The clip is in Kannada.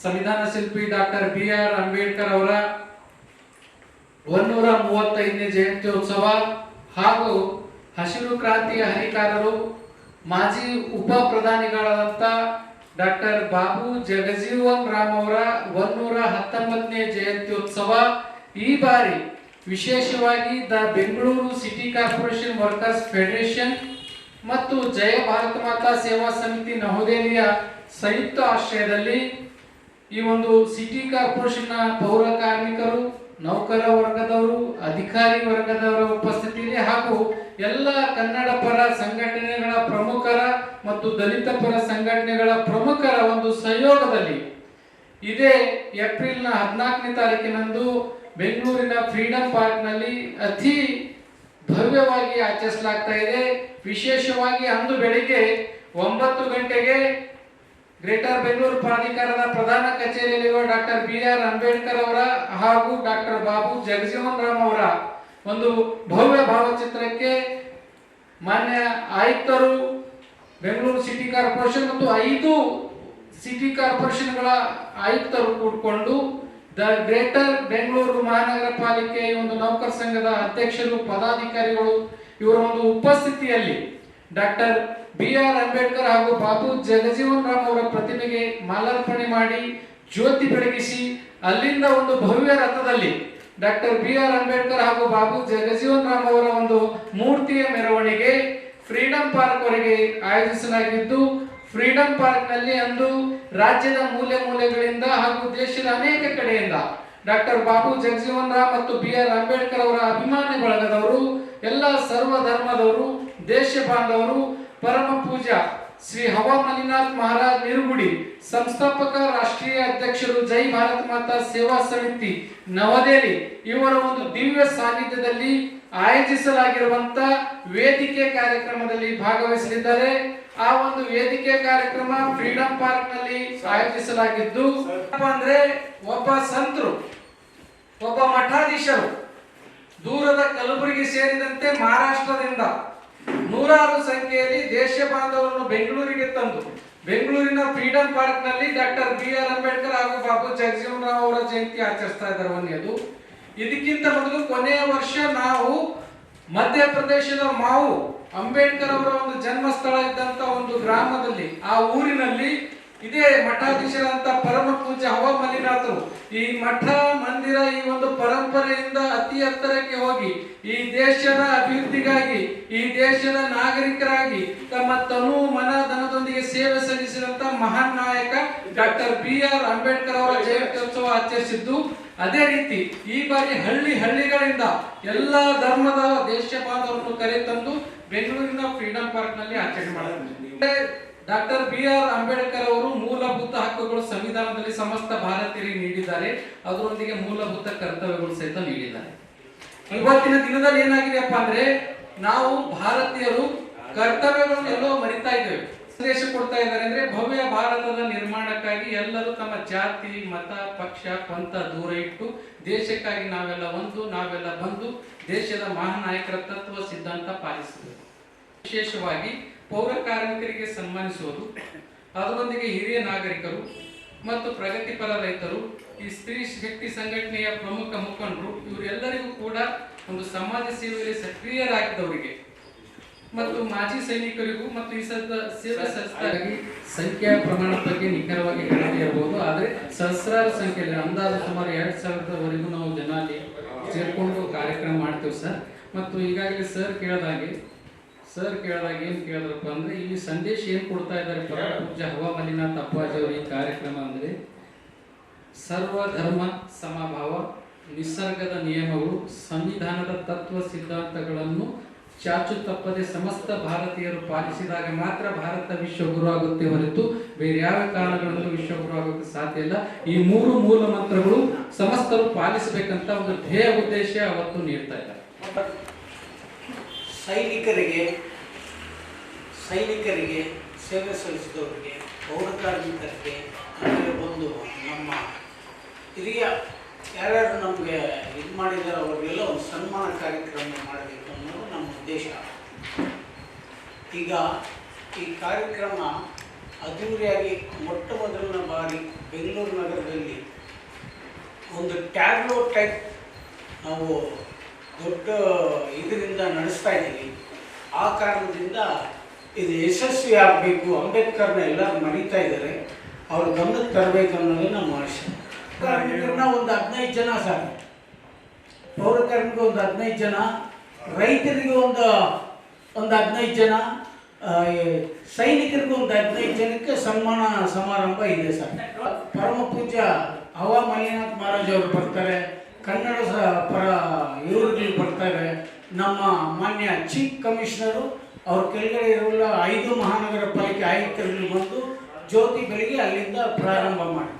ಸಂವಿಧಾನ ಶಿಲ್ಪಿ ಡಾಕ್ಟರ್ BR ಅಂಬೇಡ್ಕರ್ ಅವರ 135ನೇ ಜಯಂತ್ಯೋತ್ಸವ ಹಾಗೂ ಹಸಿರು ಕ್ರಾಂತಿಯ ಹರಿಕಾರರು ಮಾಜಿ ಉಪ ಪ್ರಧಾನಿಗಳಾದಂಥ ಡಾಕ್ಟರ್ ಬಾಬು ಜಗಜೀವನ್ ರಾಮ್ ಅವರ 119ನೇ ಜಯಂತ್ಯೋತ್ಸವ ಈ ಬಾರಿ ವಿಶೇಷವಾಗಿ the Bengaluru city corporation workers federation ಮತ್ತು ಜಯ ಭಾರತ ಮಾತಾ ಸೇವಾ ಸಮಿತಿ ನವದೆಹಲಿಯ ಸಂಯುಕ್ತ ಆಶ್ರಯದಲ್ಲಿ ಈ ಒಂದು ಸಿಟಿ ಕಾರ್ಪೊರೇಷನ್ನ ಪೌರ ಕಾರ್ಮಿಕರು, ನೌಕರ ವರ್ಗದವರು, ಅಧಿಕಾರಿ ವರ್ಗದವರ ಉಪಸ್ಥಿತಿಯಲ್ಲಿ ಹಾಗೂ ಎಲ್ಲ ಕನ್ನಡ ಪರ ಸಂಘಟನೆಗಳ ಪ್ರಮುಖರ ಮತ್ತು ದಲಿತ ಪರ ಸಂಘಟನೆಗಳ ಪ್ರಮುಖರ ಒಂದು ಸಹಯೋಗದಲ್ಲಿ ಇದೇ ಏಪ್ರಿಲ್ನ 14ನೇ ತಾರೀಕಿನಂದು ಬೆಂಗಳೂರಿನ ಫ್ರೀಡಂ ಪಾರ್ಕ್ ನಲ್ಲಿ ಅತಿ ಭವ್ಯವಾಗಿ ಆಚರಿಸಲಾಗ್ತಾ ಇದೆ. ವಿಶೇಷವಾಗಿ ಅಂದು ಬೆಳಿಗ್ಗೆ 9 ಗಂಟೆಗೆ ಗ್ರೇಟರ್ ಬೆಂಗಳೂರು ಪ್ರಾಧಿಕಾರದ ಪ್ರಧಾನ ಕಚೇರಿಯಲ್ಲಿರುವ ಡಾಕ್ಟರ್ BR ಅಂಬೇಡ್ಕರ್ ಅವರ ಹಾಗೂ ಡಾಕ್ಟರ್ ಬಾಬು ಜಗಜೀವನ್ ರಾಮ್ ಅವರ ಒಂದು ಭವ್ಯ ಭಾವಚಿತ್ರಕ್ಕೆ ಮಾನ್ಯ ಆಯುಕ್ತರು, ಬೆಂಗಳೂರು ಸಿಟಿ ಕಾರ್ಪೊರೇಷನ್ ಮತ್ತು 5 ಸಿಟಿ ಕಾರ್ಪೊರೇಷನ್ಗಳ ಆಯುಕ್ತರು ಕೂಡಿಕೊಂಡು ದ ಗ್ರೇಟರ್ ಬೆಂಗಳೂರು ಮಹಾನಗರ ಪಾಲಿಕೆ ಒಂದು ನೌಕರ ಸಂಘದ ಅಧ್ಯಕ್ಷರು, ಪದಾಧಿಕಾರಿಗಳು ಇವರ ಒಂದು ಉಪಸ್ಥಿತಿಯಲ್ಲಿ ಡಾಕ್ಟರ್ BR ಅಂಬೇಡ್ಕರ್ ಹಾಗೂ ಬಾಬು ಜಗಜೀವನ್ ರಾಮ್ ಅವರ ಪ್ರತಿಮೆಗೆ ಮಾಲಾರ್ಪಣೆ ಮಾಡಿ ಜ್ಯೋತಿ ಬೆಳಗಿಸಿ ಅಲ್ಲಿಂದ ಒಂದು ಭವ್ಯ ರಥದಲ್ಲಿ ಡಾಕ್ಟರ್ BR ಅಂಬೇಡ್ಕರ್ ಹಾಗೂ ಬಾಬು ಜಗಜೀವನ್ ರಾಮ್ ಅವರ ಒಂದು ಮೂರ್ತಿಯ ಮೆರವಣಿಗೆ ಫ್ರೀಡಂ ಪಾರ್ಕ್ ವರೆಗೆ ಆಯೋಜಿಸಲಾಗಿದ್ದು, ಫ್ರೀಡಂ ಪಾರ್ಕ್ ನಲ್ಲಿ ಅಂದು ರಾಜ್ಯದ ಮೂಲೆ ಮೂಲೆಗಳಿಂದ ಹಾಗೂ ದೇಶದ ಅನೇಕ ಕಡೆಯಿಂದ ಡಾಕ್ಟರ್ ಬಾಬು ಜಗಜೀವನ್ ರಾಮ್ ಮತ್ತು BR ಅಂಬೇಡ್ಕರ್ ಅವರ ಅಭಿಮಾನಿ ಬಳಗದವರು, ಎಲ್ಲ ಸರ್ವ ಧರ್ಮದವರು, ದೇಶ ಬಾಂಧವರು, ಪರಮ ಪೂಜ್ಯ ಶ್ರೀ ಹವಾ ಮಲ್ಲಿನಾಥ್ ಮಹಾರಾಜ್ ನಿರುಗುಡಿ ಸಂಸ್ಥಾಪಕ ರಾಷ್ಟ್ರೀಯ ಅಧ್ಯಕ್ಷರು, ಜೈ ಭಾರತ ಮಾತಾ ಸೇವಾ ಸಮಿತಿ ನವದೆಹಲಿ ಇವರ ಒಂದು ದಿವ್ಯ ಸಾನ್ನಿಧ್ಯದಲ್ಲಿ ಆಯೋಜಿಸಲಾಗಿರುವಂತ ವೇದಿಕೆ ಕಾರ್ಯಕ್ರಮದಲ್ಲಿ ಭಾಗವಹಿಸಲಿದ್ದಾರೆ. ಆ ಒಂದು ವೇದಿಕೆ ಕಾರ್ಯಕ್ರಮ ಫ್ರೀಡಂ ಪಾರ್ಕ್ ನಲ್ಲಿ ಆಯೋಜಿಸಲಾಗಿದ್ದು, ಅಂದ್ರೆ ಒಬ್ಬ ಸಂತರು, ಒಬ್ಬ ಮಠಾಧೀಶರು ದೂರದ ಕಲಬುರಗಿ ಸೇರಿದಂತೆ ಮಹಾರಾಷ್ಟ್ರದಿಂದ ನೂರಾರು ಸಂಖ್ಯೆಯಲ್ಲಿ ದೇಶ ಬಾಂಧವರನ್ನು ಬೆಂಗಳೂರಿಗೆ ತಂದು ಬೆಂಗಳೂರಿನ ಫ್ರೀಡಂ ಪಾರ್ಕ್ ನಲ್ಲಿ ಡಾಕ್ಟರ್ BR ಅಂಬೇಡ್ಕರ್ ಹಾಗೂ ಬಾಬು ಜಗಜೀವನ್ ರಾಮ್ ಅವರ ಜಯಂತಿ ಆಚರಿಸ್ತಾ ಇದ್ದಾರೆ. ಒಂದೇದು. ಇದಕ್ಕಿಂತ ಮೊದಲು ಕೊನೆಯ ವರ್ಷ ನಾವು ಮಧ್ಯಪ್ರದೇಶದ ಮಾವು ಅಂಬೇಡ್ಕರ್ ಅವರ ಒಂದು ಜನ್ಮಸ್ಥಳ ಇದ್ದಂತ ಒಂದು ಗ್ರಾಮದಲ್ಲಿ, ಆ ಊರಿನಲ್ಲಿ ಇದೇ ಮಠಾಧೀಶರಂತ ಪರಮ ಪೂಜ್ಯ ಹವಾ ಮಲ್ಲಿನಾಥರು ಈ ಮಠ ಮಂದಿರ ಈ ಒಂದು ಪರಂಪರೆಯಿಂದ ಅತಿ ಎತ್ತರಕ್ಕೆ ಹೋಗಿ ಈ ದೇಶದ ಅಭಿವೃದ್ಧಿಗಾಗಿ, ಈ ದೇಶದ ನಾಗರಿಕರಾಗಿ ತಮ್ಮ ತನು ಮನ ಧನದೊಂದಿಗೆ ಸೇವೆ ಸಲ್ಲಿಸಿದಂತ ಮಹಾನ್ ನಾಯಕ ಡಾಕ್ಟರ್ BR ಅಂಬೇಡ್ಕರ್ ಅವರ ಜಯಂತ್ಯೋತ್ಸವ ಆಚರಿಸಿದ್ದು. ಅದೇ ರೀತಿ ಈ ಬಾರಿ ಹಳ್ಳಿಗಳಿಂದ ಎಲ್ಲಾ ಧರ್ಮದ ದೇಶ ಬಾಂಧವರನ್ನು ಕರೆತಂದು ಬೆಂಗಳೂರಿನ ಫ್ರೀಡಂ ಪಾರ್ಕ್ ನಲ್ಲಿ ಆಚರಣೆ ಮಾಡಲಾಗಿದೆ. ಡಾಕ್ಟರ್ BR ಅಂಬೇಡ್ಕರ್ ಅವರು ಮೂಲಭೂತ ಹಕ್ಕುಗಳು ಸಂವಿಧಾನದಲ್ಲಿ ಸಮಸ್ತ ಭಾರತೀಯರಿಗೆ ನೀಡಿದ್ದಾರೆ, ಅದರೊಂದಿಗೆ ಮೂಲಭೂತ ಕರ್ತವ್ಯಗಳು ಸಹಿತ ನೀಡಿದ್ದಾರೆ. ಇವತ್ತಿನ ದಿನದಲ್ಲಿ ಏನಾಗಿದೆಯಪ್ಪ ಅಂದ್ರೆ ನಾವು ಭಾರತೀಯರು ಕರ್ತವ್ಯಗಳನ್ನು ಎಲ್ಲೋ ಮರಿತಾ ಇದ್ದೇವೆ. ಸಂದೇಶ ಕೊಡ್ತಾ ಇದ್ದಾರೆ ಅಂದ್ರೆ ಭವ್ಯ ಭಾರತದ ನಿರ್ಮಾಣಕ್ಕಾಗಿ ಎಲ್ಲರೂ ತಮ್ಮ ಜಾತಿ, ಮತ, ಪಕ್ಷ, ಪಂಥ ದೂರ ಇಟ್ಟು ದೇಶಕ್ಕಾಗಿ ನಾವೆಲ್ಲ ಬಂದು ದೇಶದ ಮಹಾನಾಯಕರ ತತ್ವ ಸಿದ್ಧಾಂತ ಪಾಲಿಸಬೇಕು. ವಿಶೇಷವಾಗಿ ಪೌರ ಕಾರ್ಮಿಕರಿಗೆ ಸನ್ಮಾನಿಸುವುದು, ಅದರೊಂದಿಗೆ ಹಿರಿಯ ನಾಗರಿಕರು ಮತ್ತು ಪ್ರಗತಿಪರ ರೈತರು, ಈ ಸ್ತ್ರೀ ಶಕ್ತಿ ಸಂಘಟನೆಯ ಪ್ರಮುಖ ಮುಖಂಡರು ಇವರೆಲ್ಲರಿಗೂ ಕೂಡ ಒಂದು ಸಮಾಜ ಸೇವೆಯಲ್ಲಿ ಸಕ್ರಿಯರಾಗಿದ್ದವರಿಗೆ ಮತ್ತು ಮಾಜಿ ಸೈನಿಕರಿಗೂ ಮತ್ತು ಈ ಸೇವೆ ಸಲ್ಲಿಸಿದಾಗಿ ಸಂಖ್ಯಾ ಪ್ರಮಾಣದ ಬಗ್ಗೆ ನಿಖರವಾಗಿ ಹೇಳದೇ ಇರಬಹುದು. ಆದರೆ ಸಹಸ್ರಾರು ಸಂಖ್ಯೆಯಲ್ಲಿ ಅಂದಾಜು ಸುಮಾರು 2000ವರೆಗೂ ನಾವು ಜನ ಅಲ್ಲಿ ಸೇರ್ಕೊಂಡು ಕಾರ್ಯಕ್ರಮ ಮಾಡ್ತೇವೆ ಸರ್. ಮತ್ತು ಈಗಾಗಲೇ ಸರ್ ಕೇಳಿದಾಗ ಏನು ಕೇಳಿದ್ರಪ್ಪ ಅಂದ್ರೆ ಈ ಸಂದೇಶ ಏನು ಕೊಡ್ತಾ ಇದ್ದಾರೆ ಪರಮ ಪೂಜ್ಯ ಹವಾ ಮಲ್ಲಿನಾಥ್ ಅಪ್ಪಾಜಿ ಅವರು ಈ ಕಾರ್ಯಕ್ರಮ ಅಂದ್ರೆ ಸರ್ವ ಧರ್ಮ ಸಮಭಾವ, ನಿಸರ್ಗದ ನಿಯಮಗಳು, ಸಂವಿಧಾನದ ತತ್ವ ಸಿದ್ಧಾಂತಗಳನ್ನು ಚಾಚು ತಪ್ಪದೆ ಸಮಸ್ತ ಭಾರತೀಯರು ಪಾಲಿಸಿದಾಗ ಮಾತ್ರ ಭಾರತ ವಿಶ್ವಗುರು ಆಗುತ್ತೆ ಹೊರತು ಬೇರೆ ಯಾವ ಕಾರಣಗಳನ್ನು ವಿಶ್ವಗುರು ಆಗೋಕ್ಕೆ ಸಾಧ್ಯ ಇಲ್ಲ. ಈ 3 ಮೂಲ ಮಂತ್ರಗಳು ಸಮಸ್ತರು ಪಾಲಿಸಬೇಕಂತ ಒಂದು ಧ್ಯೇಯ ಉದ್ದೇಶ ಅವತ್ತು ನೀಡ್ತಾ ಇದ್ದಾರೆ. ಸೈನಿಕರಿಗೆ ಸೇವೆ ಸಲ್ಲಿಸಿದವರಿಗೆ, ಪೌರ ಕಾರ್ಮಿಕರಿಗೆ, ನಮಗೆ ಬಂದು ನಮ್ಮ ಹಿರಿಯ ಯಾರ್ಯಾರು ನಮಗೆ ಇದು ಮಾಡಿದಾರೆ ಅವರಿಗೆಲ್ಲ ಒಂದು ಸನ್ಮಾನ ಕಾರ್ಯಕ್ರಮ ಮಾಡಬೇಕು ಅನ್ನೋದು ನಮ್ಮ ಉದ್ದೇಶ. ಈಗ ಈ ಕಾರ್ಯಕ್ರಮ ಅದ್ದೂರಿಯಾಗಿ ಮೊಟ್ಟ ಮೊದಲನ ಬಾರಿ ಬೆಂಗಳೂರು ನಗರದಲ್ಲಿ ಒಂದು ಟ್ಯಾಬ್ಲೋ ಟೈಪ್ ನಾವು ದೊಡ್ಡ ಇದರಿಂದ ನಡೆಸ್ತಾ ಇದ್ದೀವಿ. ಆ ಕಾರಣದಿಂದ ಇದು ಯಶಸ್ವಿ ಆಗಬೇಕು, ಅಂಬೇಡ್ಕರ್ನ ಎಲ್ಲರೂ ಮರೀತಾ ಇದ್ದಾರೆ, ಅವ್ರ ಗಮನಕ್ಕೆ ತರಬೇಕು ಅನ್ನೋದೇ ನಮ್ಮ ಆಶೆ. ಕಾರ್ಮಿಕರನ್ನ ಒಂದು 15 ಜನ ಸರ್, ಪೌರ ಕಾರ್ಮಿಕರು ಒಂದು 15 ಜನ, ರೈತರಿಗೆ ಒಂದು 15 ಜನ, ಸೈನಿಕರಿಗೂ ಒಂದು 15 ಜನಕ್ಕೆ ಸನ್ಮಾನ ಸಮಾರಂಭ ಇದೆ ಸರ್. ಪರಮ ಪೂಜ್ಯ ಹವಾ ಮಲ್ಲಿನಾಥ್ ಮಹಾರಾಜ್ ಅವರು ಬರ್ತಾರೆ, ಕನ್ನಡ ಪರ ಇವ್ರುಗಳು ಬರ್ತಾರೆ, ನಮ್ಮ ಮಾನ್ಯ ಚೀಫ್ ಕಮಿಷನರು ಅವ್ರ ಕೆಳಗಡೆ ಇರುವ 5 ಮಹಾನಗರ ಪಾಲಿಕೆ ಆಯುಕ್ತರುಗಳು ಬಂದು ಜ್ಯೋತಿ ಬೆಳಿಗ್ಗೆ ಅಲ್ಲಿಂದ ಪ್ರಾರಂಭ ಮಾಡಿ